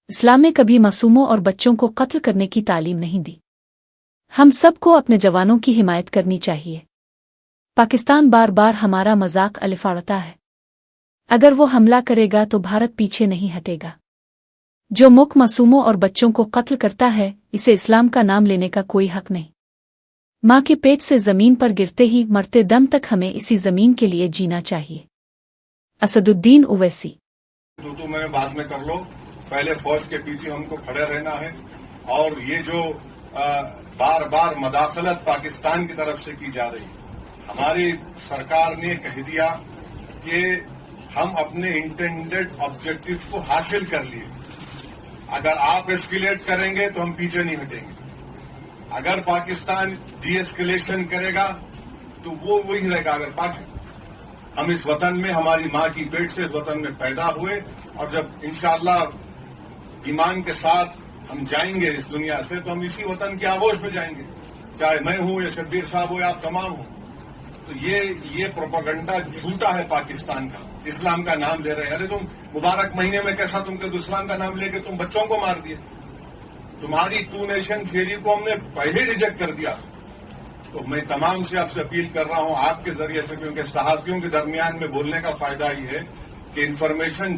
اسلام نے کبھی معصوموں اور بچوں کو قتل کرنے کی تعلیم نہیں دی۔ ہم سب کو اپنے جوانوں کی حمایت کرنی چاہیے۔ پاکستان بار بار ہمارا مذاق الفاڑتا ہے۔ اگر وہ حملہ کرے گا تو بھارت پیچھے نہیں ہٹے گا۔ جو ملک معصوموں اور بچوں کو قتل کرتا ہے اسے اسلام کا نام لینے کا کوئی حق نہیں۔ ماں کے پیٹ سے زمین پر گرتے ہی مرتے دم تک ہمیں اسی زمین کے لیے جینا چاہیے۔ اسد الدین اویسی۔ تو میں بعد میں کر لو، پہلے فوج کے پیچھے ہم کو کھڑے رہنا ہے، اور یہ جو بار بار مداخلت پاکستان کی طرف سے کی جا رہی ہے، ہماری سرکار نے کہہ دیا کہ ہم اپنے انٹینڈڈ آبجیکٹو کو حاصل کر لیے۔ اگر آپ ایسکیلیٹ کریں گے تو ہم پیچھے نہیں ہٹیں گے۔ اگر پاکستان ڈی ایسکیلیشن کرے گا تو وہ وہی رہے گا۔ اگر ہم اس وطن میں ہماری ماں کی پیٹ سے اس وطن میں پیدا ہوئے، اور جب انشاءاللہ ایمان کے ساتھ ہم جائیں گے اس دنیا سے تو ہم اسی وطن کی آغوش میں جائیں گے، چاہے میں ہوں یا شبیر صاحب ہو یا آپ تمام ہوں۔ تو یہ پروپیگنڈا جھوٹا ہے پاکستان کا، اسلام کا نام لے رہے ہیں۔ ارے تم مبارک مہینے میں کیسا تم کہ اسلام کا نام لے کے تم بچوں کو مار دیے؟ تمہاری ٹو نیشن تھیوری کو ہم نے پہلے ریجیکٹ کر دیا۔ تو میں تمام سے آپ سے اپیل کر رہا ہوں آپ کے ذریعے سے، کیونکہ صحافیوں کے درمیان میں بولنے کا فائدہ یہ ہے کہ انفارمیشن